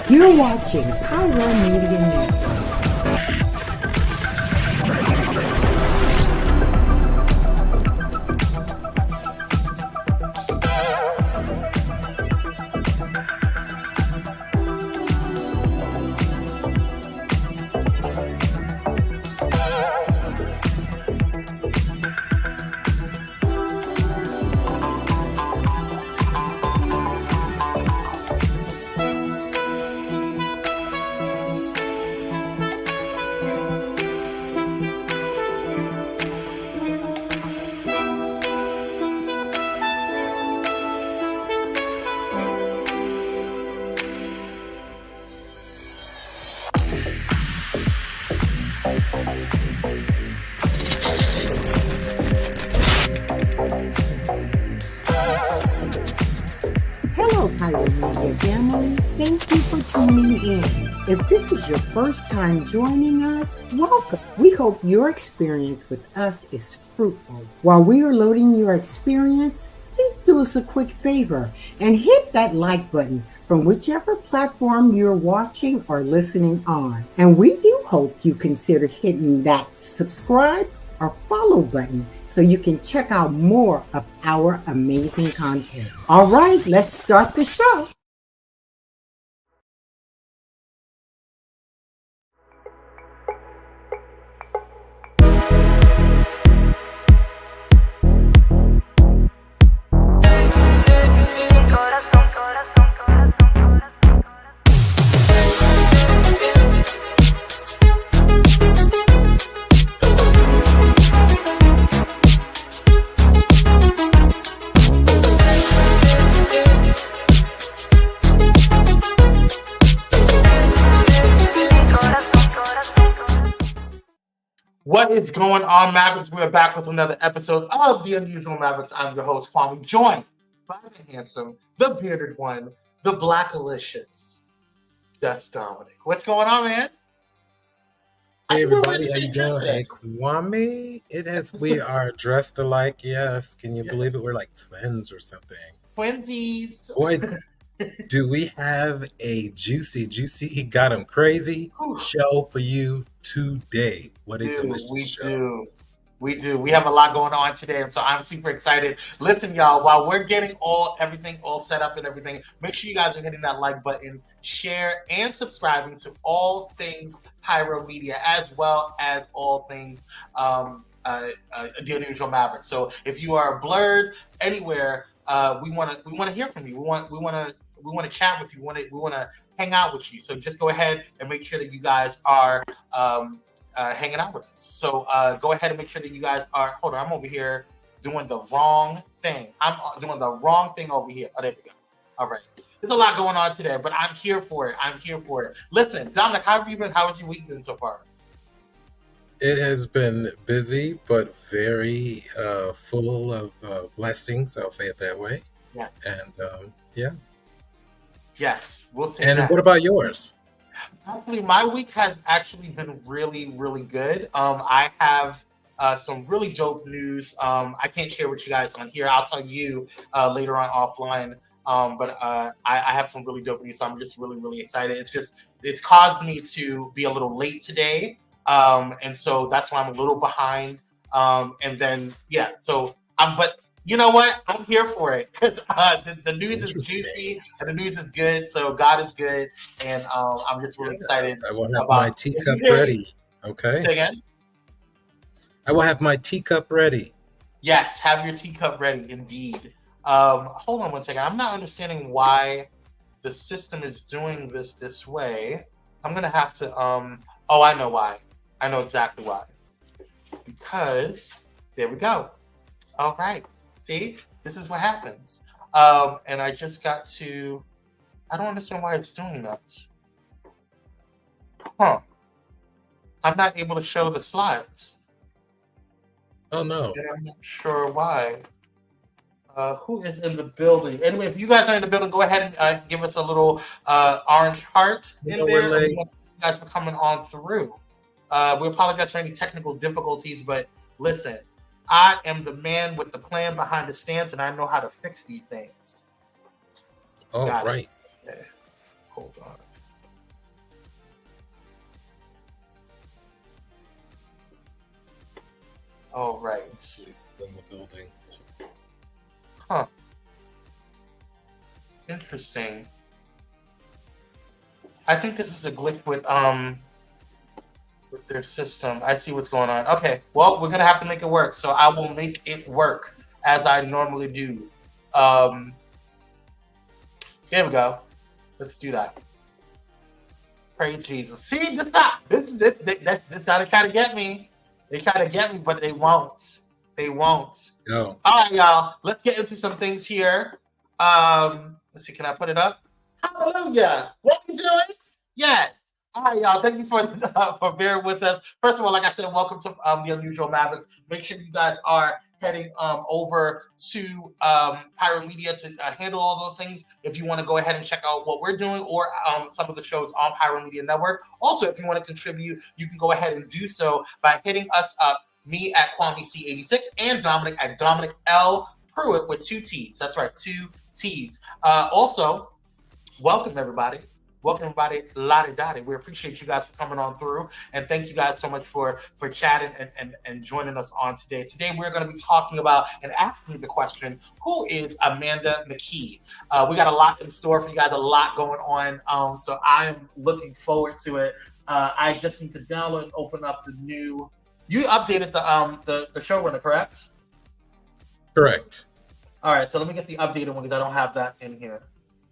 You're watching Pyro Media Network. Hello, Pyro Media family. Thank you for tuning in. If this is your first time joining us, welcome. We hope your experience with us is fruitful. While we are loading your experience, please do us a quick favor and hit that like button from whichever platform you're watching or listening on. And we do hope you consider hitting that subscribe or follow button so you can check out more of our amazing content. All right, let's start the show. What is going on, Mavericks? We're back with another episode of the Unusual Mavericks. I'm your host, Kwame, joined by the handsome, the bearded one, the blackalicious, just Dominic. What's going on, man? Hey everybody, how you doing? Hey Kwame, we are dressed alike. Yes, can you believe it? We're like twins or something. Twinsies. Boy, do we have a juicy, got 'em crazy show for you today. What a delicious show. We do. We have a lot going on today, and so I'm super excited. Listen, y'all, while we're getting everything all set up and everything, make sure you guys are hitting that like button, share, and subscribing to all things Pyro Media, as well as all things the Unusual Mavericks. So if you are blurred anywhere, we want to hear from you. We want to chat with you. We want to hang out with you. So just go ahead and make sure that you guys are hanging out with us. So go ahead and make sure that you guys are. Hold on, I'm over here doing the wrong thing. I'm doing the wrong thing over here. Oh, there we go. All right. There's a lot going on today, but I'm here for it. Listen, Dominic, how have you been? How has your week been so far? It has been busy, but very full of blessings. I'll say it that way. Yeah. And yeah. Yes, we'll say and that. What about yours? Actually, my week has actually been really, really good. I have some really dope news. I can't share with you guys on here. I'll tell you later on offline. But I have some really dope news. So I'm just really, really excited. It's caused me to be a little late today. And so that's why I'm a little behind. But you know what? I'm here for it because the news is juicy and the news is good. So God is good, and I'm just really excited. I will have my teacup ready. Okay. Say again. I will have my teacup ready. Yes, have your teacup ready, indeed. Hold on one second. I'm not understanding why the system is doing this way. I'm gonna have to. Oh, I know why. I know exactly why. Because there we go. All right. See, this is what happens. And I just got to. I don't understand why it's doing that. Huh. I'm not able to show the slides. Oh no. And I'm not sure why. Who is in the building? Anyway, if you guys are in the building, go ahead and give us a little orange heart in there. Thank you guys for coming on through. We apologize for any technical difficulties, but listen, I am the man with the plan behind the stance, and I know how to fix these things. All right. Hold on. Oh, right. In the building. Huh. Interesting. I think this is a glitch with their system. I see what's going on. Okay, well, we're gonna have to make it work. So I will make it work as I normally do. Here we go. Let's do that. Praise Jesus. See, this how they try to get me. They try to get me, but they won't. They won't. Go. All right, y'all. Let's get into some things here. Let's see. Can I put it up? Hallelujah. What we doing? Yes. All right, y'all. Thank you for bearing with us. First of all, like I said, welcome to the Unusual Mavericks. Make sure you guys are heading over to Pyro Media to handle all those things. If you want to go ahead and check out what we're doing or some of the shows on Pyro Media Network. Also, if you want to contribute, you can go ahead and do so by hitting us up. Me at Kwame C86 and Dominic at Dominic L Pruitt with 2 T's. That's right, 2 T's. Also, welcome everybody. Welcome everybody, Lottie Dottie. We appreciate you guys for coming on through, and thank you guys so much for chatting and joining us on today. Today we're going to be talking about and asking the question, who is Amanda McKee? We got a lot in store for you guys, a lot going on, so I'm looking forward to it. I just need to download and open up the new. You updated the showrunner, correct? Correct. All right, so let me get the updated one because I don't have that in here.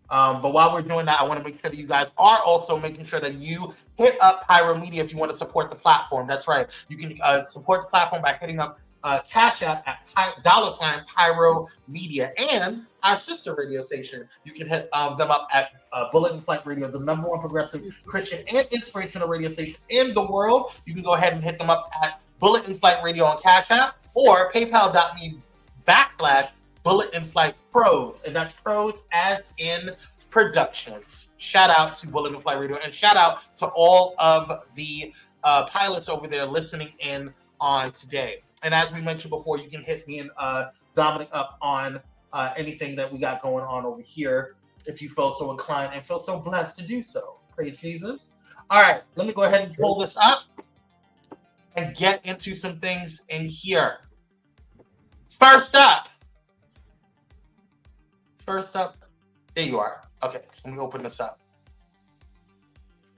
But while we're doing that, I want to make sure that you guys are also making sure that you hit up Pyro Media if you want to support the platform. That's right. You can support the platform by hitting up Cash App at $Pyro Media, and our sister radio station. You can hit them up at Bullet and Flight Radio, the #1 progressive Christian and inspirational radio station in the world. You can go ahead and hit them up at Bullet and Flight Radio on Cash App or PayPal.me/Bullet and Flight Pros, and that's pros as in productions. Shout out to Bullet and Flight Radio, and shout out to all of the pilots over there listening in on today. And as we mentioned before, you can hit me and Dominic up on anything that we got going on over here if you feel so inclined and feel so blessed to do so. Praise Jesus. All right, let me go ahead and pull this up and get into some things in here. First up, there you are. Okay, let me open this up.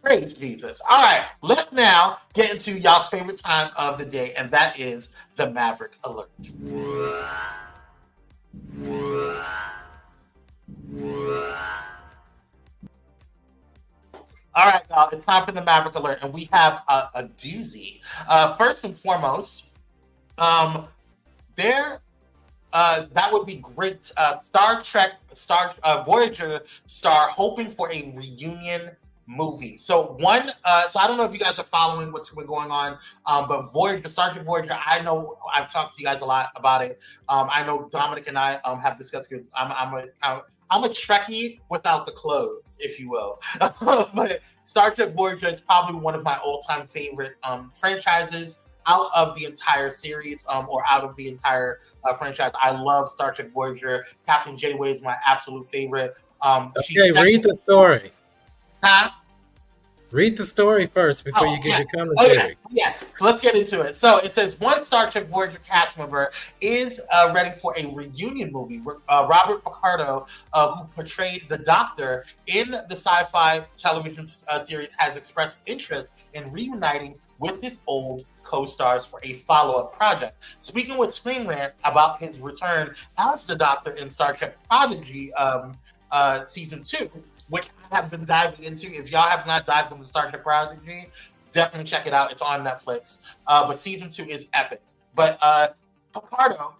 Praise Jesus. All right, let's now get into y'all's favorite time of the day, and that is the Maverick Alert. All right, y'all, it's time for the Maverick Alert, and we have a doozy. First and foremost, that would be great. Star Trek, Voyager star hoping for a reunion movie. So so I don't know if you guys are following what's been going on, but Star Trek Voyager, I know I've talked to you guys a lot about it. I know Dominic and I have discussed it. I'm a Trekkie without the clothes, if you will. But Star Trek Voyager is probably one of my all-time favorite franchises out of the entire series, or out of the entire franchise. I love Star Trek Voyager. Captain Janeway is my absolute favorite. Okay, read the story. Huh? Read the story first before you give your commentary. Yes, let's get into it. So it says one Star Trek Voyager cast member is ready for a reunion movie. Robert Picardo, who portrayed the Doctor in the sci-fi television series, has expressed interest in reuniting with his old co-stars for a follow-up project. Speaking with Screen Rant about his return as the Doctor in Star Trek Prodigy Season 2, which I have been diving into. If y'all have not dived into Star Trek Prodigy, definitely check it out. It's on Netflix. But Season 2 is epic. But Picardo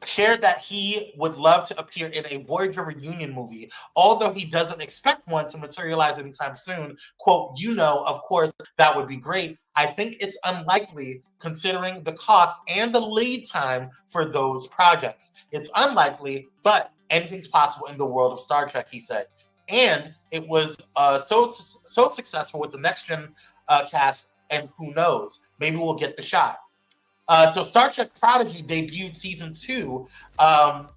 shared that he would love to appear in a Voyager reunion movie, although he doesn't expect one to materialize anytime soon. Quote, of course, that would be great. I think it's unlikely considering the cost and the lead time for those projects. It's unlikely, but anything's possible in the world of Star Trek, he said. And it was so successful with the Next Gen cast, and who knows, maybe we'll get the shot. So Star Trek Prodigy debuted season 2 on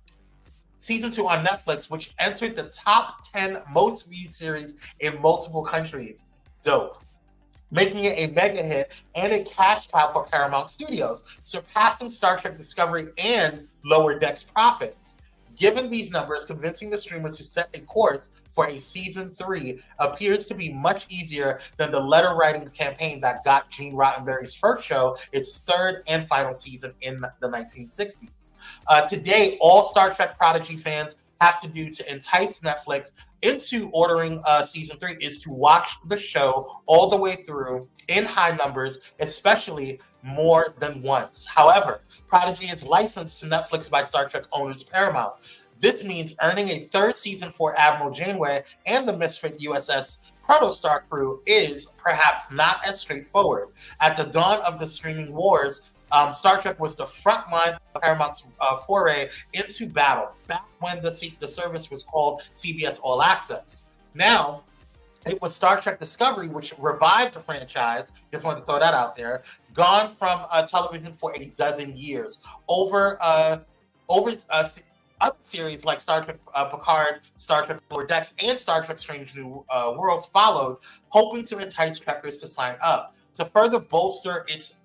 Netflix, which entered the top 10 most viewed series in multiple countries. Dope. making it a mega hit and a cash cow for Paramount Studios, surpassing Star Trek Discovery and Lower Decks profits. Given these numbers, convincing the streamer to set a course for a season 3 appears to be much easier than the letter writing campaign that got Gene Roddenberry's first show its third and final season in the 1960s. Today, all Star Trek Prodigy fans have to do to entice Netflix into ordering season 3 is to watch the show all the way through in high numbers, especially more than once. However, Prodigy is licensed to Netflix by Star Trek owners Paramount. This means earning a third season for Admiral Janeway and the misfit USS Protostar crew is perhaps not as straightforward. At the dawn of the streaming wars, Star Trek was the front line of Paramount's foray into battle, back when the service was called CBS All Access. Now, it was Star Trek Discovery, which revived the franchise. Just wanted to throw that out there. Gone from television for a dozen years. Over other series like Star Trek Picard, Star Trek Lower Decks, and Star Trek Strange New Worlds followed, hoping to entice Trekkers to sign up. To further bolster its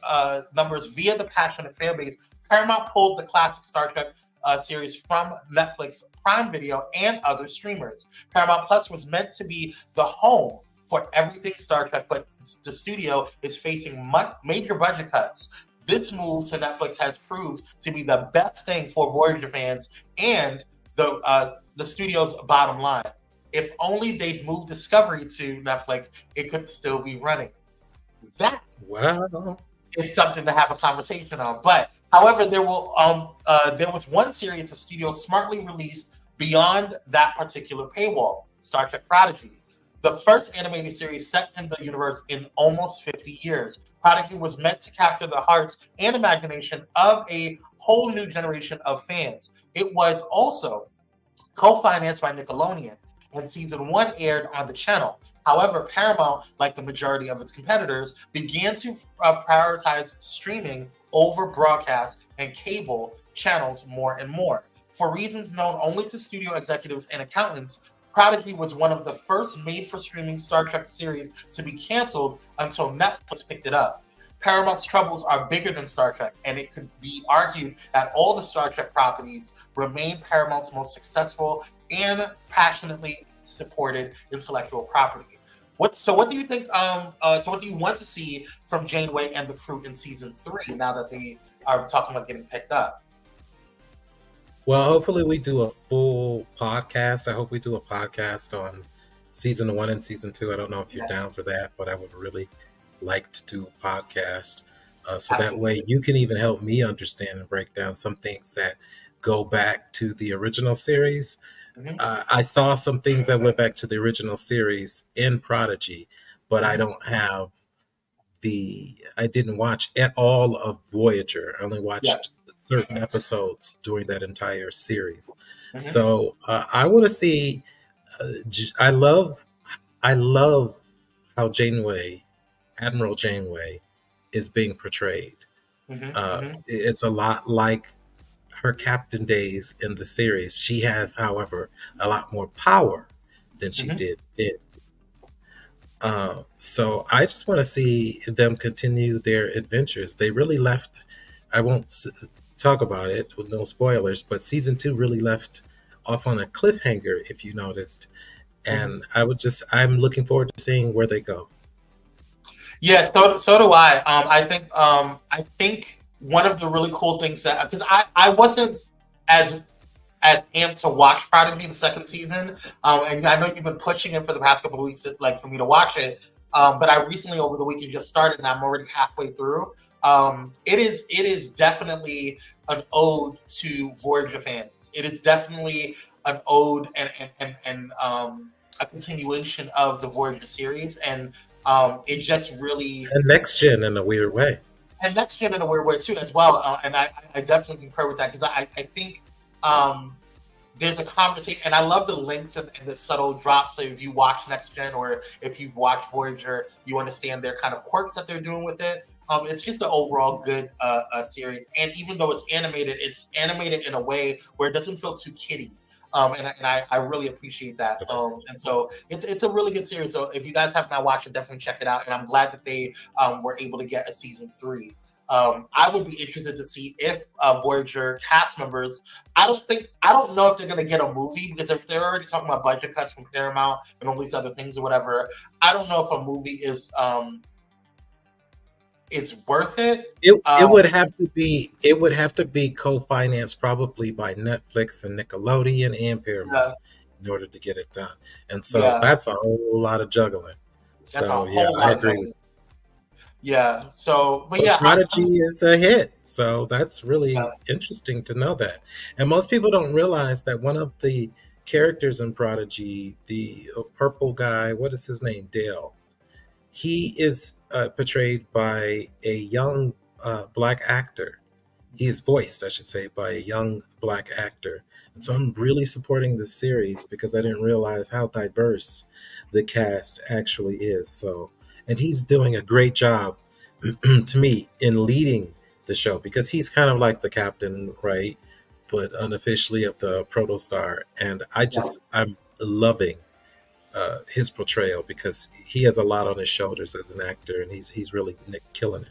numbers via the passionate fan base, Paramount pulled the classic Star Trek series from Netflix, Prime Video, and other streamers. Paramount Plus was meant to be the home for everything Star Trek, but the studio is facing major budget cuts. This move to Netflix has proved to be the best thing for Voyager fans and the studio's bottom line. If only they'd moved Discovery to Netflix, it could still be running. That is something to have a conversation on. But however, there was one series the studio smartly released beyond that particular paywall, Star Trek Prodigy, the first animated series set in the universe in almost 50 years. Prodigy was meant to capture the hearts and imagination of a whole new generation of fans. It was also co-financed by Nickelodeon, and season 1 aired on the channel. However, Paramount, like the majority of its competitors, began to prioritize streaming over broadcast and cable channels more and more. For reasons known only to studio executives and accountants, Prodigy was one of the first made-for-streaming Star Trek series to be canceled until Netflix picked it up. Paramount's troubles are bigger than Star Trek, and it could be argued that all the Star Trek properties remain Paramount's most successful and passionately supported intellectual property. What do you think? So what do you want to see from Janeway and the crew in season 3 now that they are talking about getting picked up? Well, hopefully we do a full podcast. I hope we do a podcast on season 1 and season 2. I don't know if you're down for that, but I would really like to do a podcast. So that way you can even help me understand and break down some things that go back to the original series. Mm-hmm. I saw some things that went back to the original series in Prodigy, but I don't have I didn't watch all of Voyager. I only watched certain episodes during that entire series. Mm-hmm. So I want to see, I love how Admiral Janeway is being portrayed. Mm-hmm. It's a lot like her captain days in the series. She has, however, a lot more power than she did then. So I just want to see them continue their adventures. They really left, I won't talk about it with no spoilers, but season 2 really left off on a cliffhanger, if you noticed. And I'm looking forward to seeing where they go. Yeah, so do I. I think one of the really cool things that, because I wasn't as amped to watch Prodigy the second season, and I know you've been pushing it for the past couple of weeks, like for me to watch it. But I recently over the weekend just started, and I'm already halfway through. It is definitely an ode to Voyager fans. It is definitely an ode and a continuation of the Voyager series, and it just really and Next Gen in a weird way. And Next Gen in a weird way too, as well. And I definitely concur with that, because I think there's a conversation, and I love the links and the subtle drops. So if you watch Next Gen or if you've watched Voyager, you understand their kind of quirks that they're doing with it. It's just an overall good series. And even though it's animated in a way where it doesn't feel too kiddie. And I really appreciate that. And so it's a really good series. So if you guys have not watched it, definitely check it out. And I'm glad that they were able to get a season 3. I would be interested to see if Voyager cast members. I don't know if they're going to get a movie, because if they're already talking about budget cuts from Paramount and all these other things or whatever, I don't know if a movie is it's worth it. It would have to be. It would have to be co-financed probably by Netflix and Nickelodeon and Paramount in order to get it done. And so that's a whole lot of juggling. That's so a whole lot I of agree. juggling. Yeah. So, but Prodigy is a hit. So that's really interesting to know that. And most people don't realize that one of the characters in Prodigy, the purple guy, what is his name? Dale. He is portrayed by a young black actor. He is voiced, I should say, by a young black actor. And so I'm really supporting this series because I didn't realize how diverse the cast actually is. So, and he's doing a great job to me in leading the show, because he's kind of like the captain, right? But unofficially of the protostar. And I'm loving his portrayal, because he has a lot on his shoulders as an actor, and he's really killing it.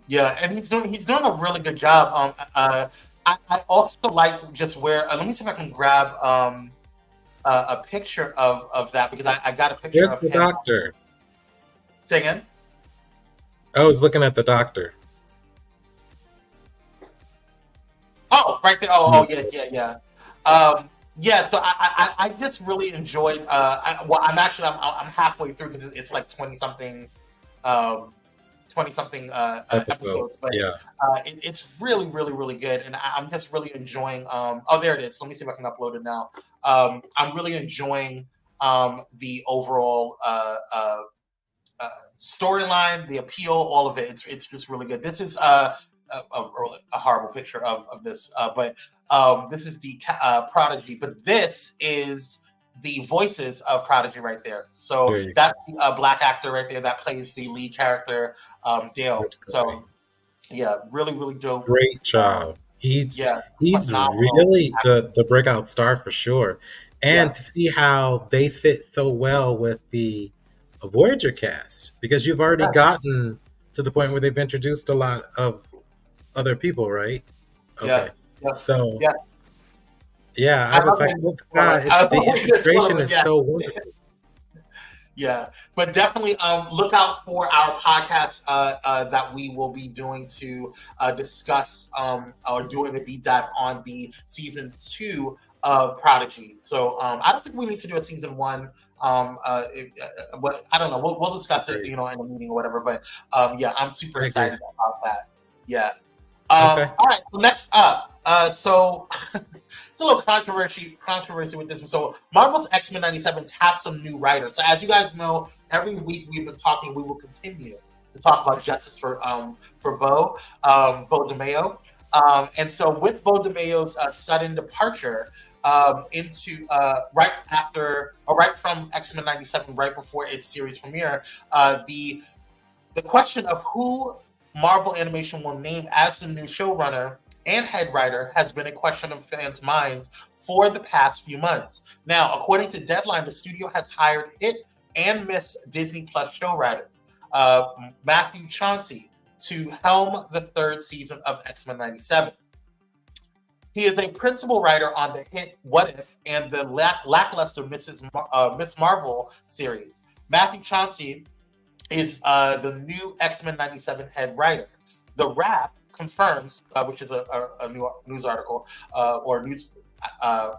Yeah, and he's doing a really good job. I also like just where let me see if I can grab a picture of that, because I got a picture. There's of the him. doctor. Say again? I was looking at the doctor. Oh, right there. Oh, yeah. Yeah, so I just really enjoyed. I'm halfway through, because it's like 20 something episodes. But it's really, really, really good, and I'm just really enjoying. Oh, there it is. Let me see if I can upload it now. I'm really enjoying the overall storyline, the appeal, all of it. It's just really good. This is a horrible picture of this, but this is the Prodigy, but this is the voices of Prodigy right there. So that's a black actor right there that plays the lead character, Dale. So yeah, really, really dope. Great job. He's really the breakout star for sure. And to see how they fit so well with the Voyager cast, because you've already gotten to the point where they've introduced a lot of other people, right? Okay. Yeah. So I was like, well, God, the integration is so wonderful. Yeah, but definitely look out for our podcast that we will be doing to discuss or doing a deep dive on the season 2 of Prodigy. So I don't think we need to do a season 1. But I don't know. We'll discuss it, in a meeting or whatever. But I'm super excited about that. Yeah. All right. So next up, so it's a little controversy with this. So Marvel's X-Men 97 tapped some new writers. So as you guys know, every week we've been talking. We will continue to talk about justice for Bo DeMayo. And so with Bo DeMayo's sudden departure into right from X-Men 97, right before its series premiere, the question of who Marvel Animation will name as the new showrunner and head writer has been a question of fans' minds for the past few months. Now, according to Deadline, the studio has hired hit and miss Disney Plus showrunner Matthew Chauncey to helm the 3rd season of X-Men 97. He is a principal writer on the hit What If and the lackluster Miss Marvel series. Matthew Chauncey is the new X-Men 97 head writer. The Wrap confirms, which is a new news article or news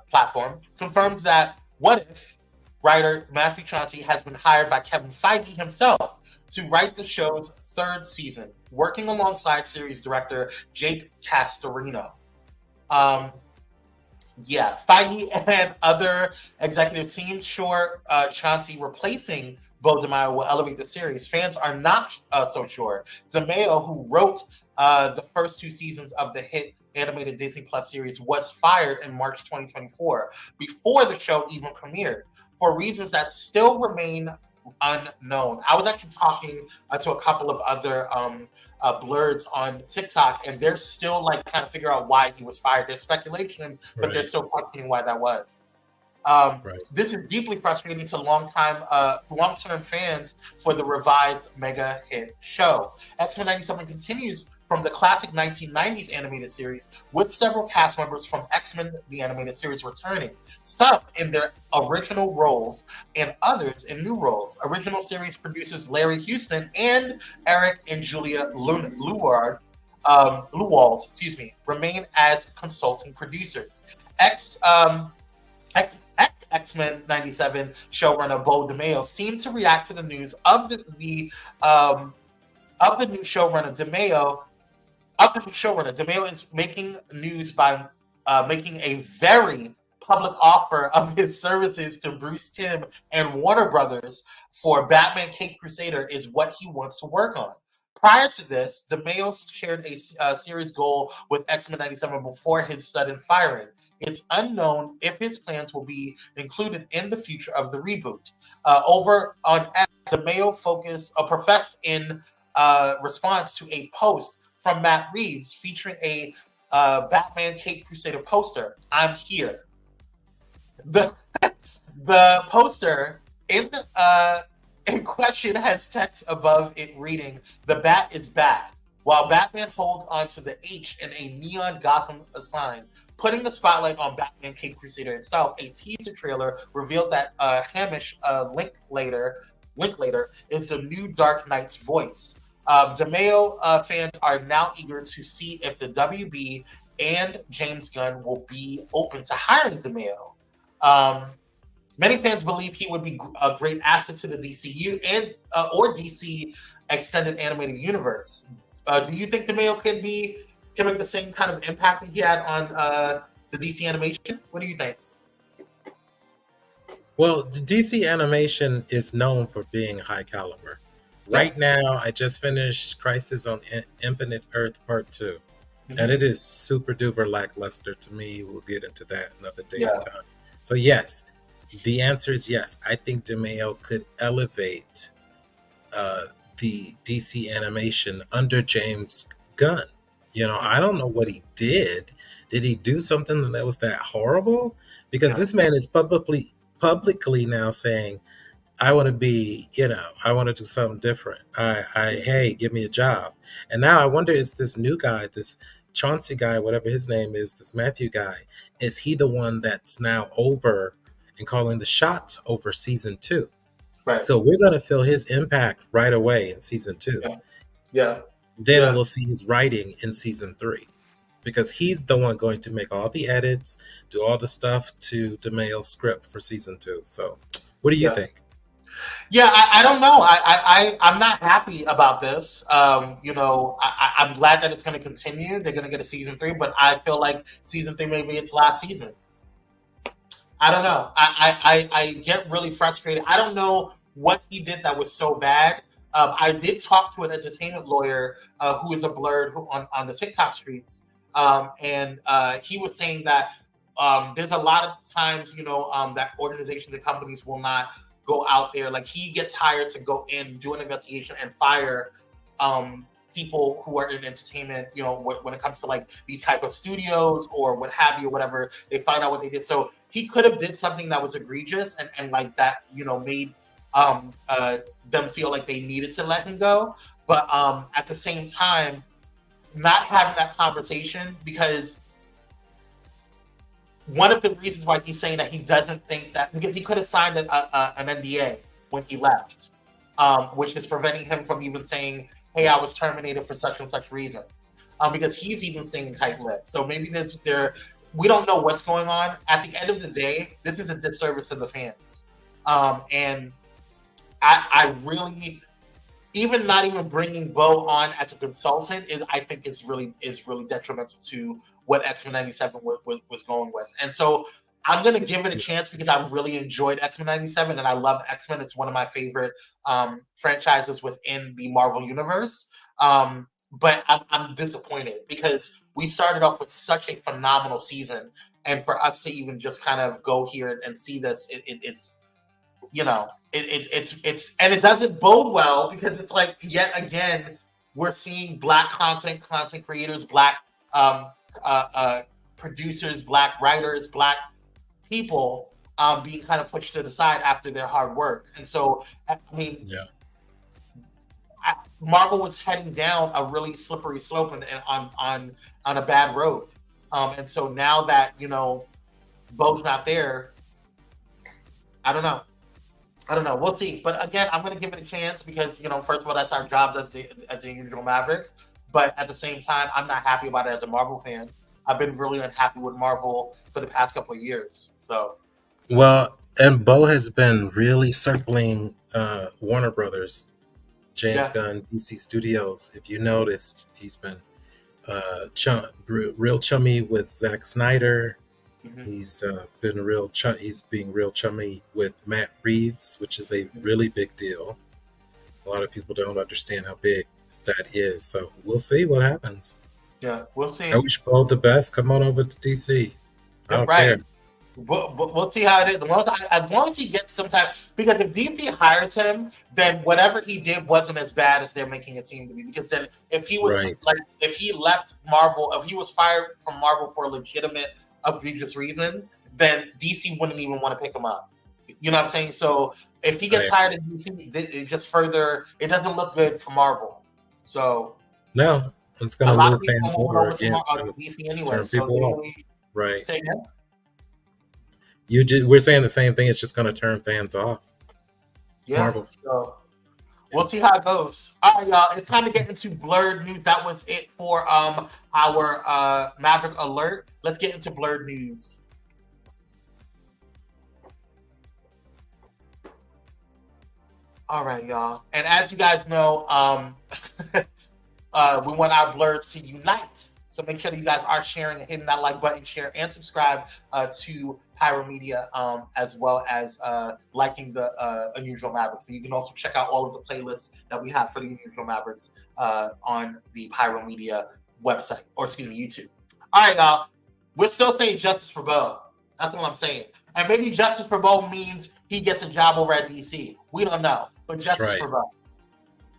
platform, confirms that What If writer Matthew Chauncey has been hired by Kevin Feige himself to write the show's 3rd season, working alongside series director Jake Castorino. Feige and other executive teams sure Chauncey replacing Bo DeMayo will elevate the series. Fans are not so sure. DeMayo, who wrote the first 2 seasons of the hit animated Disney Plus series, was fired in March 2024 before the show even premiered for reasons that still remain unknown. I was actually talking to a couple of other blerds on TikTok, and they're still like trying to figure out why he was fired. There's speculation, but they're still questioning why that was. This is deeply frustrating to long-term fans for the revived mega hit show. X-Men 97 continues from the classic 1990s animated series, with several cast members from X-Men the Animated Series returning, some in their original roles and others in new roles. Original series producers Larry Houston and Eric and Julia Luwald, remain as consulting producers. X-Men 97 showrunner Bo DeMeo seemed to react to the news of the new showrunner DeMeo. DeMeo is making news by making a very public offer of his services to Bruce Timm and Warner Brothers for Batman Caped Crusader is what he wants to work on. Prior to this, DeMeo shared a series goal with X-Men 97 before his sudden firing. It's unknown if his plans will be included in the future of the reboot. Over on X, DeMeo professed in response to a post from Matt Reeves featuring a Batman Caped Crusader poster. I'm here. The poster in question has text above it reading, "The Bat is back," while Batman holds onto the H in a neon Gotham sign. Putting the spotlight on Batman Caped Crusader itself, a teaser trailer revealed that Hamish Linklater is the new Dark Knight's voice. DeMeo fans are now eager to see if the WB and James Gunn will be open to hiring DeMeo. Many fans believe he would be a great asset to the DCU and or DC extended animated universe. Do you think DeMeo can make the same kind of impact that he had on the DC animation? What do you think? Well, the DC animation is known for being high caliber. Right now, I just finished Crisis on Infinite Earth Part 2, and it is super duper lackluster to me. We'll get into that another day and time. So yes, the answer is yes. I think DeMeo could elevate the DC animation under James Gunn. You know, I don't know what he did. Did he do something that was that horrible? Because this man is publicly now saying, I want to be, I want to do something different. Hey, give me a job. And now I wonder, is this new guy, this Chauncey guy, whatever his name is, this Matthew guy, is he the one that's now over and calling the shots over season 2? Right. So we're going to feel his impact right away in season 2. Yeah. Then we'll see his writing in season 3, because he's the one going to make all the edits, do all the stuff to DeMeo's script for season 2. So what do you think? Yeah, I don't know. I'm not happy about this. I'm glad that it's going to continue. They're going to get a season 3, but I feel like season 3 may be its last season. I don't know. I get really frustrated. I don't know what he did that was so bad. I did talk to an entertainment lawyer who is a blerd on the TikTok streets, and he was saying that there's a lot of times, that organizations and companies will not go out there. Like, he gets hired to go in, do an investigation, and fire people who are in entertainment, when it comes to like these type of studios or what have you, whatever, they find out what they did. So he could have did something that was egregious and like that, made them feel like they needed to let him go. But at the same time, not having that conversation, because one of the reasons why he's saying that he doesn't think that, because he could have signed an NDA when he left, which is preventing him from even saying, hey, I was terminated for such and such reasons, because he's even staying tight-lipped. So maybe we don't know what's going on. At the end of the day, this is a disservice to the fans. And I really, even not even bringing Bo on as a consultant I think is really detrimental to what X-Men 97 was going with. And so I'm going to give it a chance because I really enjoyed X-Men 97 and I love X-Men. It's one of my favorite franchises within the Marvel Universe. But I'm disappointed because we started off with such a phenomenal season. And for us to even just kind of go here and see this, it's it's and it doesn't bode well because it's like yet again we're seeing black content creators, black producers, black writers, black people being kind of pushed to the side after their hard work. And so, I mean, Marvel was heading down a really slippery slope and on a bad road. And so now that, Bo's not there, I don't know. We'll see. But again, I'm going to give it a chance because, first of all, that's our jobs as the Unusual Mavericks. But at the same time, I'm not happy about it as a Marvel fan. I've been really unhappy with Marvel for the past couple of years. So, well, and Bo has been really circling Warner Brothers, James Gunn, DC Studios. If you noticed, he's been real chummy with Zack Snyder. Mm-hmm. He's being real chummy with Matt Reeves, which is a really big deal. A lot of people don't understand how big that is. So we'll see what happens. Yeah, we'll see. I wish Bo the best. Come on over to DC. I don't care. We'll see how it is. As long as he gets some type, because if DP hires him, then whatever he did wasn't as bad as they're making it seem to be. Because then, if he was if he left Marvel, if he was fired from Marvel for a legitimate, egregious reason, then DC wouldn't even want to pick him up. You know what I'm saying? So if he gets hired at DC, it doesn't look good for Marvel. So no, it's going to move fans over again. DC anyway. So right. Say again? We're saying the same thing. It's just going to turn fans off. Yeah. Marvel fans. So we'll see how it goes. All right, y'all. It's time to get into blurred news. That was it for our Maverick alert. Let's get into blurred news. All right, y'all. And as you guys know, we want our blurds to unite. So make sure that you guys are sharing and hitting that like button, share and subscribe to Pyro Media, as well as liking the Unusual Mavericks. So you can also check out all of the playlists that we have for the Unusual Mavericks on the Pyro Media website, or YouTube. All right, y'all. We're still saying justice for Bo. That's what I'm saying. And maybe justice for Bo means he gets a job over at DC. We don't know, but justice for Bo.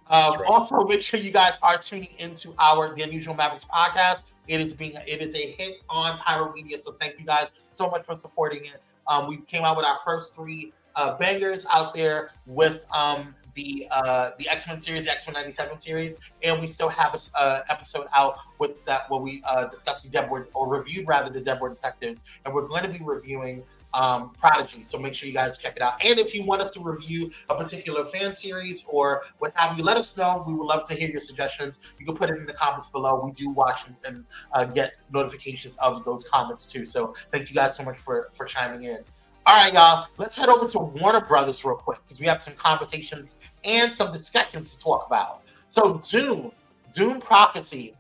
Also, make sure you guys are tuning into the Unusual Mavericks podcast. It is a hit on Pyro Media, so thank you guys so much for supporting it. We came out with our first 3 bangers out there with the X-Men series, the X-Men 97 series, and we still have an episode out with that where we discussed reviewed the Deadboard Detectives, and we're going to be reviewing Prodigy, so make sure you guys check it out. And if you want us to review a particular fan series or what have you, let us know. We would love to hear your suggestions. You can put it in the comments below. We do watch and get notifications of those comments too. So thank you guys so much for chiming in. All right, y'all, let's head over to Warner Brothers real quick because we have some conversations and some discussions to talk about. So Dune Prophecy.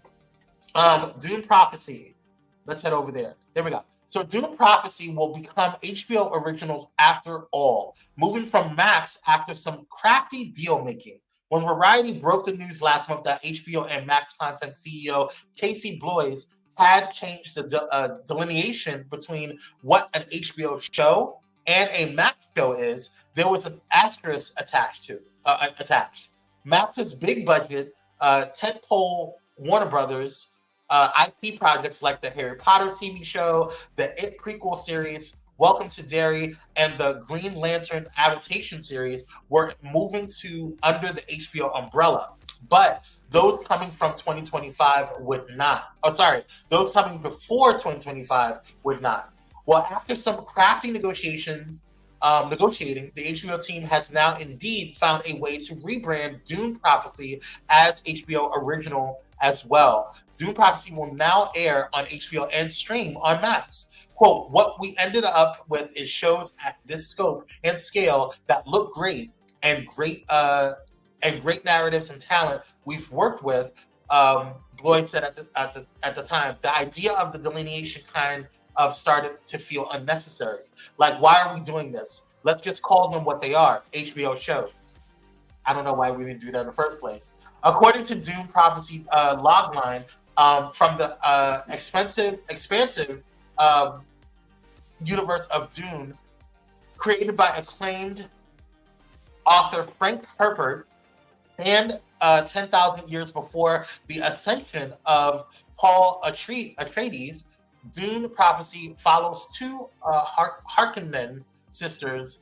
Let's head over there. There we go. So Dune Prophecy will become HBO Originals after all, moving from Max after some crafty deal-making. When Variety broke the news last month that HBO and Max Content CEO Casey Bloys had changed the delineation between what an HBO show and a Max show is, there was an asterisk attached. Max's big budget, tentpole Warner Brothers IP projects like the Harry Potter TV show, the It prequel series, Welcome to Derry, and the Green Lantern adaptation series were moving to under the HBO umbrella. But those coming from 2025 would not. Those coming before 2025 would not. Well, after some crafty negotiating, the HBO team has now indeed found a way to rebrand Dune Prophecy as HBO Original as well. Dune Prophecy will now air on HBO and stream on Max. Quote, what we ended up with is shows at this scope and scale that look great and great narratives and talent we've worked with, Bloyd said at the time. The idea of the delineation kind of started to feel unnecessary. Like, why are we doing this? Let's just call them what they are, HBO shows. I don't know why we didn't do that in the first place. According to Dune Prophecy logline, from the expansive universe of Dune, created by acclaimed author Frank Herbert, and 10,000 years before the ascension of Paul Atreides, Dune prophecy follows two Harkonnen sisters,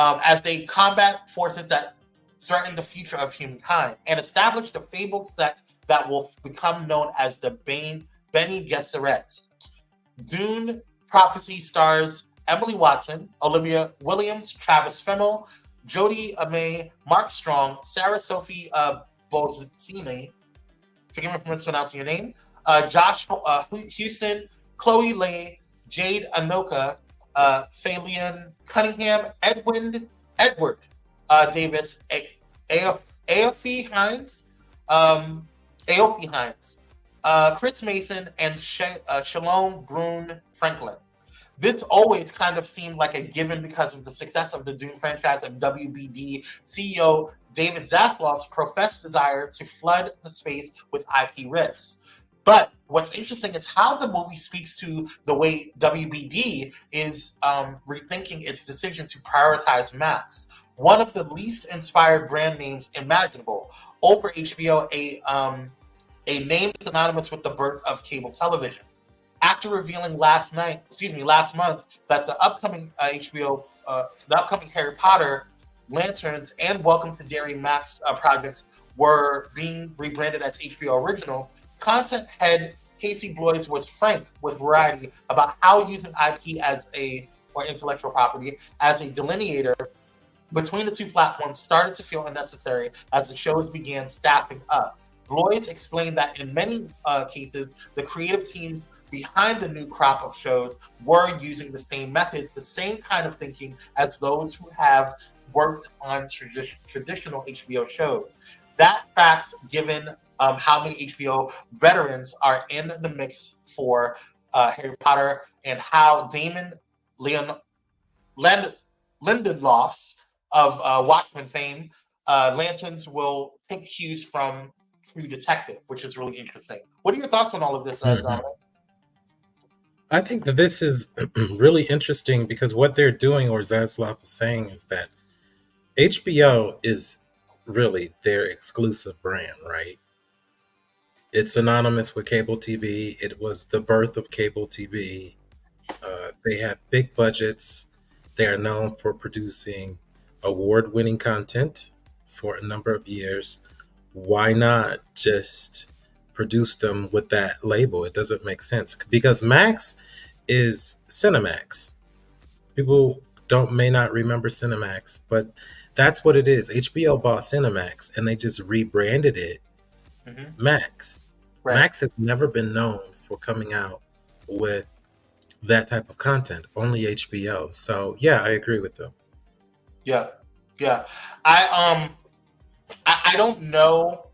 as they combat forces that threaten the future of humankind and establish the fabled sect that will become known as the Bene Gesserit. Dune prophecy stars Emily Watson, Olivia Williams, Travis Fimmel, Jodie May, Mark Strong, Sarah Sophie Bozzini, forgive me for mispronouncing your name, Josh Houston, Chloe Lay, Jade Anoka, Phalion Cunningham, Edward Davis, Aoife Hines, Chris Mason, and Shalom Brune Franklin. This always kind of seemed like a given because of the success of the Dune franchise and WBD CEO David Zaslav's professed desire to flood the space with IP riffs. But what's interesting is how the movie speaks to the way WBD is rethinking its decision to prioritize Max, one of the least inspired brand names imaginable, over HBO, a name synonymous with the birth of cable television. After revealing last month, that the upcoming Harry Potter, Lanterns, and Welcome to Derry Max projects were being rebranded as HBO Originals, content head Casey Bloys was frank with Variety about how using IP or intellectual property as a delineator between the two platforms started to feel unnecessary as the shows began staffing up. Bloys explained that in many cases, the creative teams behind the new crop of shows were using the same methods, the same kind of thinking as those who have worked on traditional HBO shows. That facts given how many HBO veterans are in the mix for Harry Potter and how Damon Lindelof's of Watchmen fame, Lanterns will take cues from True Detective, which is really interesting. What are your thoughts on all of this, Dominic? I think that this is really interesting because what they're doing, or Zaslav is saying, is that HBO is really their exclusive brand, right? It's synonymous with cable TV. It was the birth of cable TV. They have big budgets. They are known for producing award-winning content for a number of years. Why not just produce them with that label? It doesn't make sense because Max is Cinemax. People may not remember Cinemax, but that's what it is. HBO bought Cinemax and they just rebranded it Max. Right. Max has never been known for coming out with that type of content, only HBO. So yeah, I agree with them. Yeah. I don't know.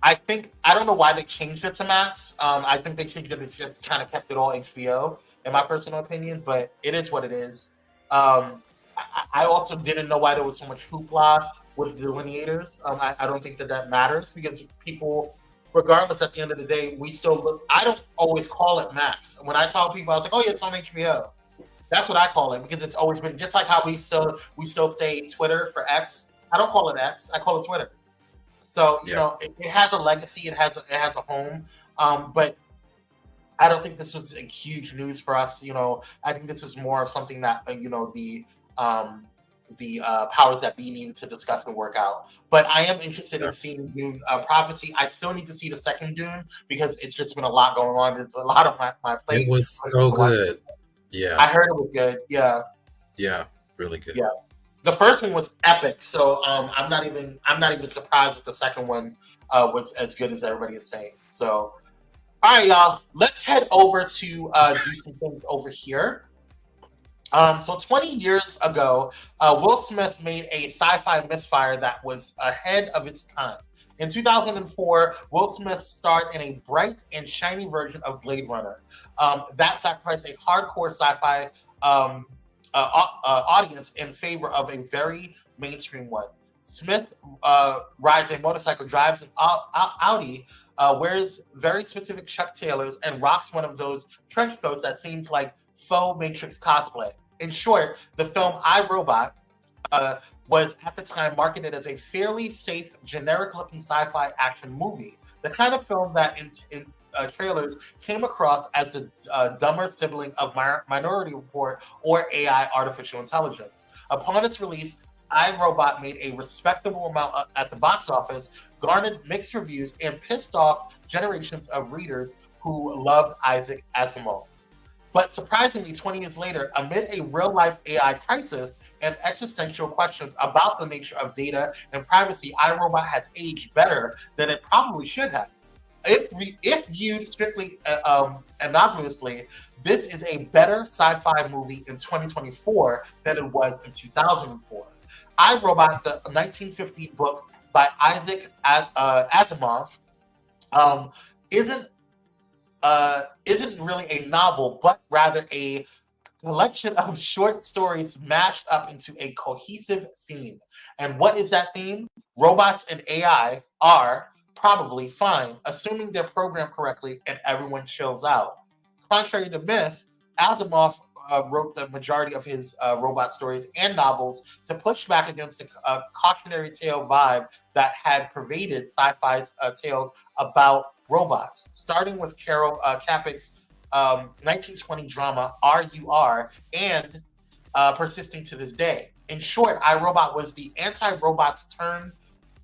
I don't know why they changed it to Max. I think they changed it. It just kind of kept it all HBO, in my personal opinion. But it is what it is. I also didn't know why there was so much hoopla with the delineators. I don't think that matters because people, regardless, at the end of the day, we still look. I don't always call it Max. When I tell people, I was like, "Oh yeah, it's on HBO." That's what I call it because it's always been just like how we still say Twitter for X. I don't call it X. I call it Twitter. So you know, it has a legacy. It has a home. But I don't think this was a huge news for us. You know, I think this is more of something that the powers that be needed to discuss and work out. But I am interested in seeing Dune Prophecy. I still need to see the second Dune because it's just been a lot going on. It's a lot of my plate. It was so good. Yeah, I heard it was good. Yeah, really good. Yeah. The first one was epic, so I'm not even surprised if the second one was as good as everybody is saying. So, all right, y'all, let's head over to do some things over here. So 20 years ago, Will Smith made a sci-fi misfire that was ahead of its time. In 2004, Will Smith starred in a bright and shiny version of Blade Runner that sacrificed a hardcore sci-fi audience in favor of a very mainstream one. Smith rides a motorcycle, drives an Audi, wears very specific Chuck Taylors, and rocks one of those trench coats that seems like faux Matrix cosplay. In short, the film I, Robot was at the time marketed as a fairly safe, generic-looking sci-fi action movie. The kind of film that in trailers came across as the dumber sibling of Minority Report or AI artificial intelligence. Upon its release, iRobot made a respectable amount at the box office, garnered mixed reviews, and pissed off generations of readers who loved Isaac Asimov. But surprisingly, 20 years later, amid a real-life AI crisis and existential questions about the nature of data and privacy, iRobot has aged better than it probably should have. If viewed strictly anonymously, this is a better sci-fi movie in 2024 than it was in 2004. iRobot, the 1950 book by Isaac Asimov, isn't really a novel, but rather a collection of short stories mashed up into a cohesive theme. And what is that theme? Robots and AI are probably fine, assuming they're programmed correctly and everyone chills out. Contrary to myth, Asimov wrote the majority of his robot stories and novels to push back against the cautionary tale vibe that had pervaded sci-fi's tales about robots, starting with Carol Capek's 1920 drama RUR and persisting to this day. In short, iRobot was the anti-robots turned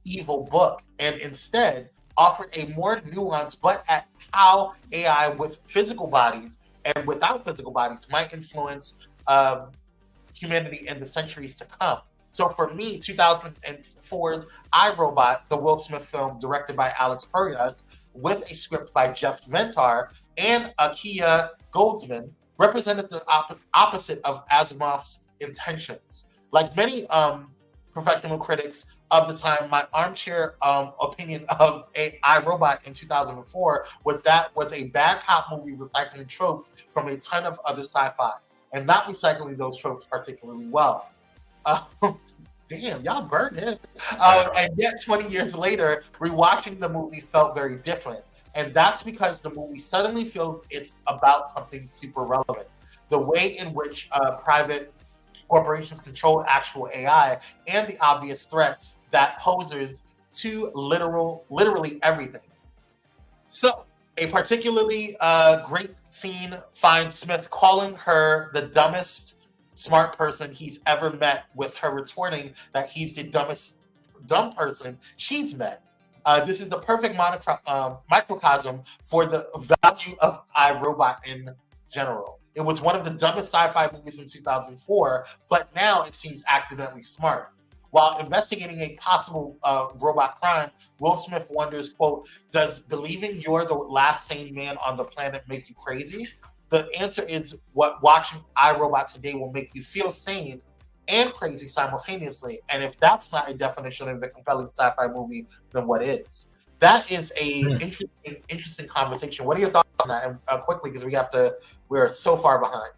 evil book, and instead offered a more nuanced but at how AI with physical bodies and without physical bodies might influence humanity in the centuries to come. So for me, 2004's iRobot, the Will Smith film directed by Alex Proyas, with a script by Jeff Ventar and Akia Goldsman, represented the opposite of Asimov's intentions. Like many professional critics of the time, my armchair opinion of iRobot in 2004 was that was a bad cop movie recycling tropes from a ton of other sci-fi and not recycling those tropes particularly well. Damn, y'all burned it. And yet 20 years later, rewatching the movie felt very different. And that's because the movie suddenly feels it's about something super relevant. The way in which private corporations control actual AI and the obvious threat that poses to literally everything. So, a particularly great scene finds Smith calling her the dumbest smart person he's ever met, with her retorting that he's the dumbest dumb person she's met. This is the perfect microcosm for the value of iRobot in general. It was one of the dumbest sci-fi movies in 2004, but now it seems accidentally smart. While investigating a possible robot crime, Will Smith wonders, quote, does believing you're the last sane man on the planet make you crazy? The answer is what watching iRobot today will make you feel sane and crazy simultaneously. And if that's not a definition of the compelling sci-fi movie, then what is? That is a interesting conversation. What are your thoughts on that? And quickly, because we're so far behind.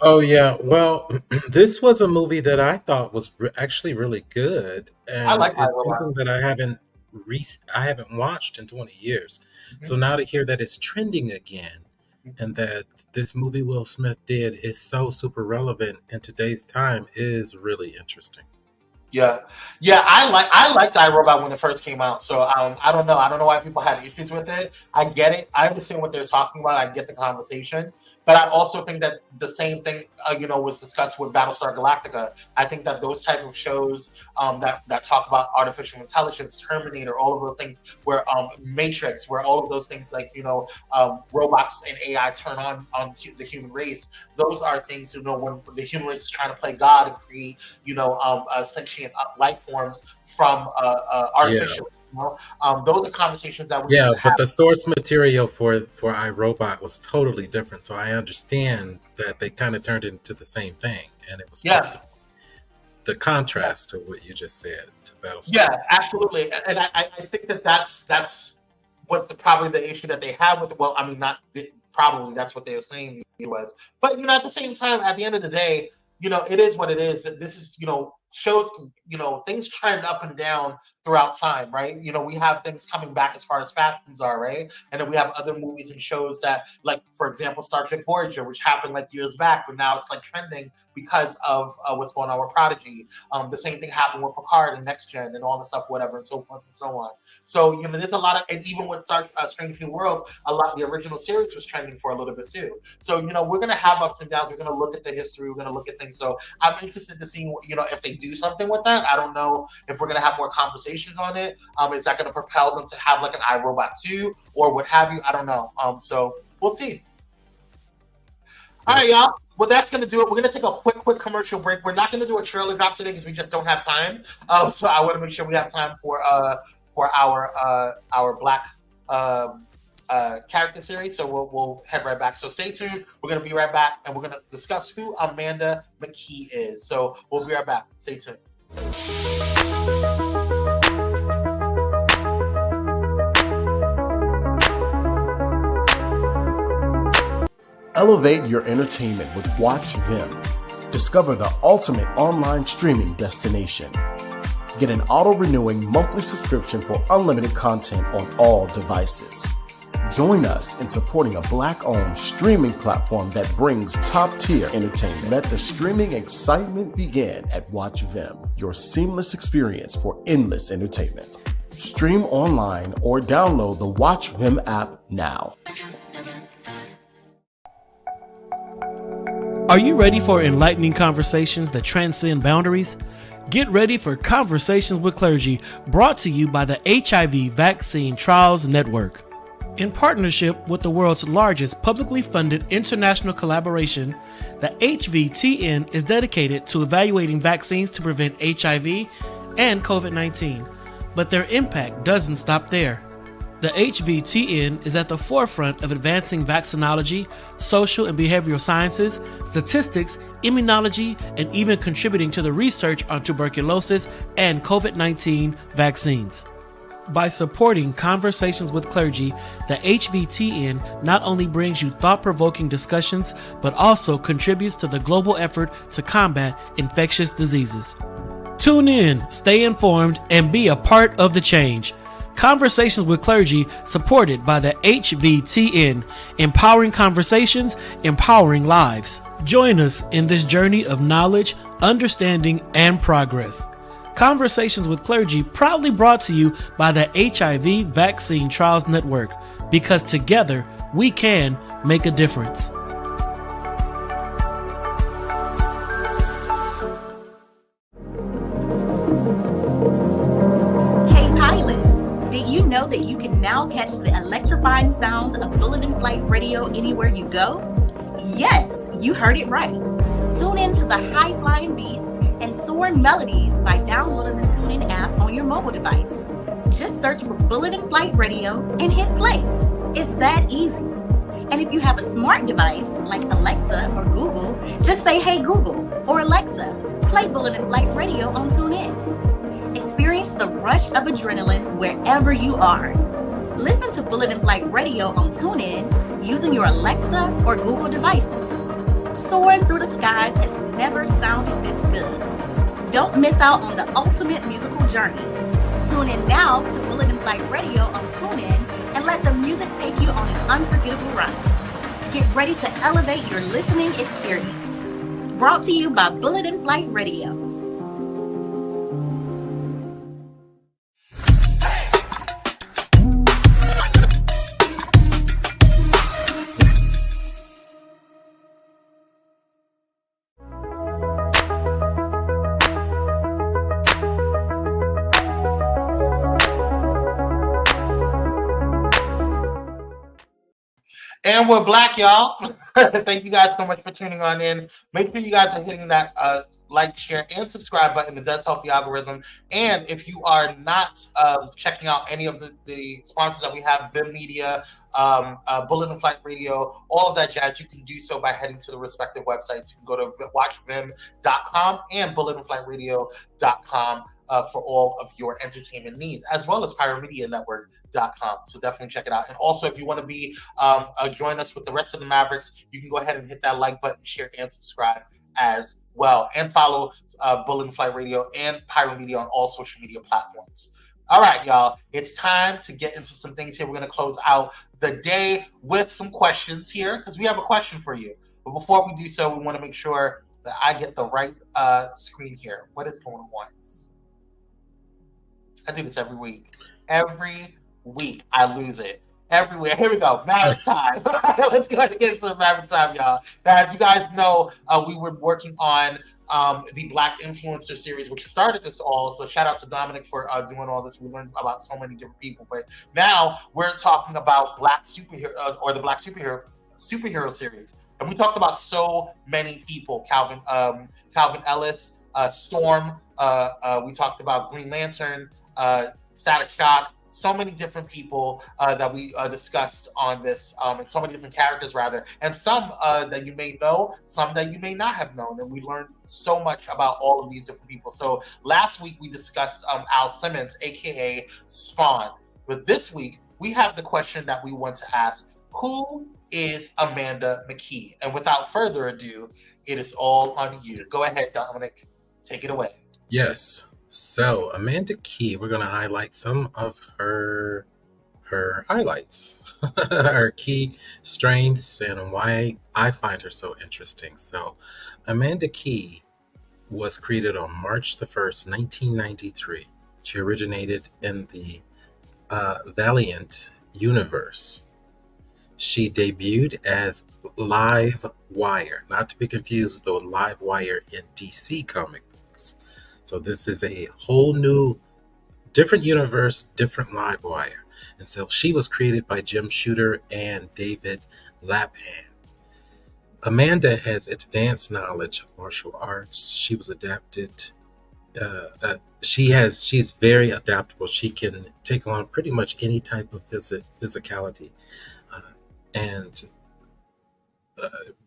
Oh yeah, well, this was a movie that I thought was actually really good, and I like it's iRobot. something that I haven't watched in 20 years. So now to hear that it's trending again, and that this movie Will Smith did is so super relevant in today's time is really interesting. Yeah, I liked iRobot when it first came out. So I don't know why people had issues with it. I get it. I understand what they're talking about. I get the conversation, but I also think that the same thing was discussed with Battlestar Galactica. I think that those type of shows that talk about artificial intelligence, Terminator, all of those things, where Matrix, where all of those things like robots and AI turn on the human race. Those are things when the human race is trying to play God and create sentient life forms from artificial. Those are conversations that we need to but have. the source material for iRobot was totally different. So I understand that they kind of turned it into the same thing, and it was supposed to be the contrast to what you just said to Battlestar. Yeah, absolutely, and I think that's what's probably the issue that they have with. Well, I mean, not probably that's what they were saying it was, but at the same time, at the end of the day, it is what it is. This is shows, things trend up and down throughout time, right? We have things coming back as far as fashions are, right? And then we have other movies and shows that, like, for example, Star Trek Voyager, which happened like years back, but now it's like trending because of what's going on with Prodigy. The same thing happened with Picard and Next Gen and all the stuff, whatever, and so forth and so on. So, there's a lot of, and even with Strange New Worlds, a lot of the original series was trending for a little bit too. So, we're going to have ups and downs. We're going to look at the history. We're going to look at things. So I'm interested to see, if they do something with that. I don't know if we're going to have more conversations on it. Is that going to propel them to have like an iRobot 2 or what have you? I don't know. So we'll see. All right, y'all. Well, that's going to do it. We're going to take a quick commercial break. We're not going to do a trailer drop today because we just don't have time. So I want to make sure we have time for our Black character series. So we'll head right back. So stay tuned. We're going to be right back, and we're going to discuss who Amanda McKee is. So we'll be right back. Stay tuned. Elevate your entertainment with Watch Vim. Discover the ultimate online streaming destination. Get an auto-renewing monthly subscription for unlimited content on all devices. Join us in supporting a Black-owned streaming platform that brings top-tier entertainment. Let the streaming excitement begin at Watch Vim, your seamless experience for endless entertainment. Stream online or download the Watch Vim app now. Are you ready for enlightening conversations that transcend boundaries? Get ready for Conversations with Clergy, brought to you by the HIV Vaccine Trials Network. In partnership with the world's largest publicly funded international collaboration, the HVTN is dedicated to evaluating vaccines to prevent HIV and COVID-19. But their impact doesn't stop there. The HVTN is at the forefront of advancing vaccinology, social and behavioral sciences, statistics, immunology, and even contributing to the research on tuberculosis and COVID-19 vaccines. By supporting Conversations with Clergy, the HVTN not only brings you thought-provoking discussions, but also contributes to the global effort to combat infectious diseases. Tune in, stay informed, and be a part of the change. Conversations with Clergy, supported by the HVTN, empowering conversations, empowering lives. Join us in this journey of knowledge, understanding, and progress. Conversations with Clergy, proudly brought to you by the HIV Vaccine Trials Network, because together we can make a difference. Know that you can now catch the electrifying sounds of Bullet in Flight Radio anywhere you go? Yes, you heard it right. Tune in to the high-flying beats and soaring melodies by downloading the TuneIn app on your mobile device. Just search for Bullet in Flight Radio and hit play. It's that easy. And if you have a smart device like Alexa or Google, just say, "Hey Google," or "Alexa, play Bullet in Flight Radio on TuneIn." Experience the rush of adrenaline wherever you are. Listen to Bullet in Flight Radio on TuneIn using your Alexa or Google devices. Soaring through the skies has never sounded this good. Don't miss out on the ultimate musical journey. Tune in now to Bullet in Flight Radio on TuneIn and let the music take you on an unforgettable ride. Get ready to elevate your listening experience. Brought to you by Bullet in Flight Radio. And we're black, y'all. Thank you guys so much for tuning on in. Make sure you guys are hitting that like, share, and subscribe button. It does help the algorithm. And if you are not checking out any of the sponsors that we have, Vim Media, Bullet in Flight Radio, all of that jazz, you can do so by heading to the respective websites. You can go to watchvim.com and bulletinflightradio.com for all of your entertainment needs, as well as Pyro Media Network. So definitely check it out. And also, if you want to be join us with the rest of the Mavericks, you can go ahead and hit that like button, share, and subscribe as well. And follow Bullet in Flight Radio and Pyro Media on all social media platforms. All right, y'all. It's time to get into some things here. We're going to close out the day with some questions here because we have a question for you. But before we do so, we want to make sure that I get the right screen here. What is going on? I do this every week. Every week I lose it. Every week. Here we go. Maverick time. Let's go ahead and get into Maverick time, y'all. Now, as you guys know, we were working on the Black Influencer series, which started this all. So shout out to Dominic for doing all this. We learned about so many different people. But now we're talking about Black superhero or the Black superhero series. And we talked about so many people. Calvin Ellis, Storm. We talked about Green Lantern, Static Shock. So many different people that we discussed on this, and so many different characters, rather, and some that you may know, some that you may not have known, and we learned so much about all of these different people. So last week we discussed Al Simmons, aka Spawn, but this week we have the question that we want to ask: who is Amanda McKee? And without further ado, it is all on you. Go ahead, Dominic, take it away. Yes. So Amanda Key, we're going to highlight some of her highlights, her key strengths, and why I find her so interesting. So Amanda Key was created on March the 1st, 1993. She originated in the Valiant universe. She debuted as Live Wire, not to be confused with the Live Wire in DC comic books. So this is a whole new, different universe, different Live Wire. And so she was created by Jim Shooter and David Lapham. Amanda has advanced knowledge of martial arts. She was adapted. She's very adaptable. She can take on pretty much any type of physicality and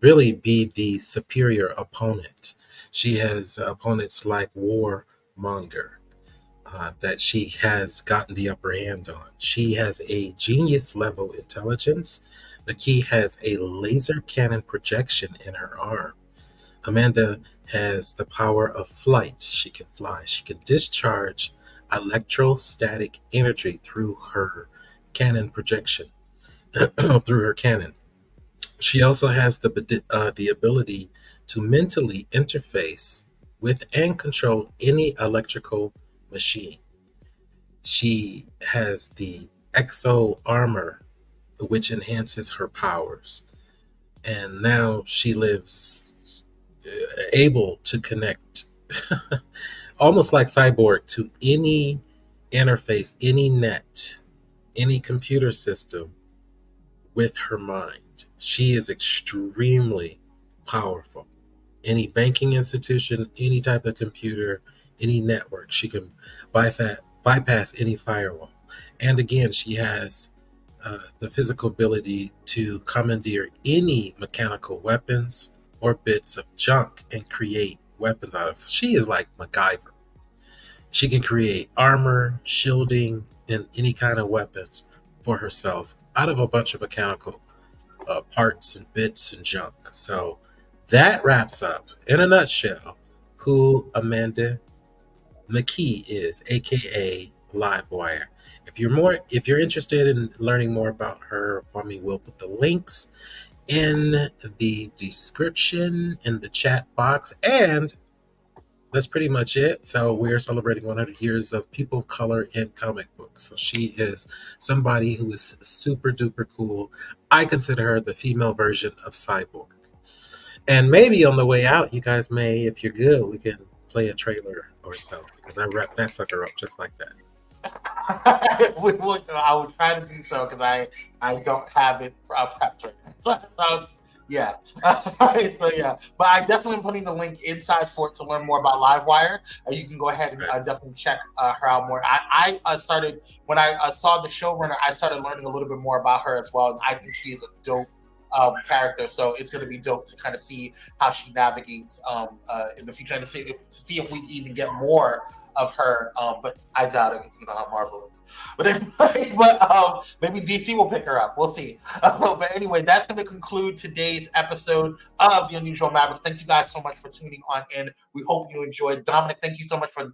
really be the superior opponent. She has opponents like Warmonger that she has gotten the upper hand on. She has a genius level intelligence. McKee has a laser cannon projection in her arm. Amanda has the power of flight. She can fly. She can discharge electrostatic energy through her cannon projection, through her cannon. She also has the ability to mentally interface with and control any electrical machine. She has the exo armor, which enhances her powers. And now she lives able to connect, almost like Cyborg, to any interface, any net, any computer system with her mind. She is extremely powerful. Any banking institution, any type of computer, any network, she can bypass any firewall. And again, she has the physical ability to commandeer any mechanical weapons or bits of junk and create weapons out of it. So she is like MacGyver. She can create armor, shielding, and any kind of weapons for herself out of a bunch of mechanical parts and bits and junk. So that wraps up, in a nutshell, who Amanda McKee is, aka Livewire. If you're interested in learning more about her, Kwame will put the links in the description, in the chat box, and that's pretty much it. So we're celebrating 100 years of people of color in comic books. So she is somebody who is super duper cool. I consider her the female version of Cyborg. And maybe on the way out, you guys may, if you're good, we can play a trailer or so, because I wrapped that sucker up just like that. I would try to do so because I don't have it prepped right now. So yeah. So yeah. But I definitely am putting the link inside for it to learn more about Livewire. You can go ahead and definitely check her out more. I started, when I saw the showrunner, I started learning a little bit more about her as well. And I think she is a dope character, so it's going to be dope to kind of see how she navigates in the future, and to see if we even get more of her, but I doubt it because you know how Marvel is. But anyway, maybe DC will pick her up. We'll see. But anyway, that's going to conclude today's episode of the Unusual Mavericks. Thank you guys so much for tuning on in. We hope you enjoyed. Dominic, thank you so much for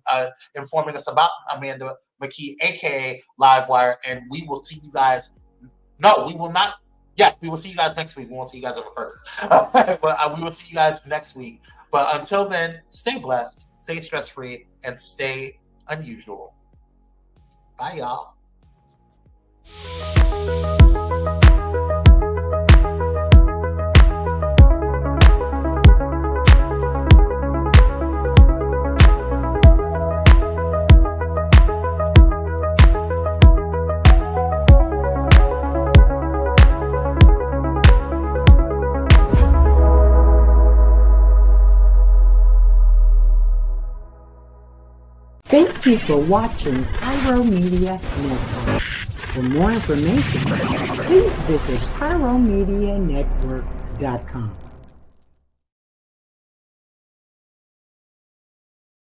informing us about Amanda McKee, aka Livewire, and we will see you guys. No, we will not. Yeah, we will see you guys next week. We won't see you guys over first. But we will see you guys next week. But until then, stay blessed, stay stress-free, and stay unusual. Bye, y'all. Thank you for watching Pyro Media Network. For more information, please visit pyromedianetwork.com.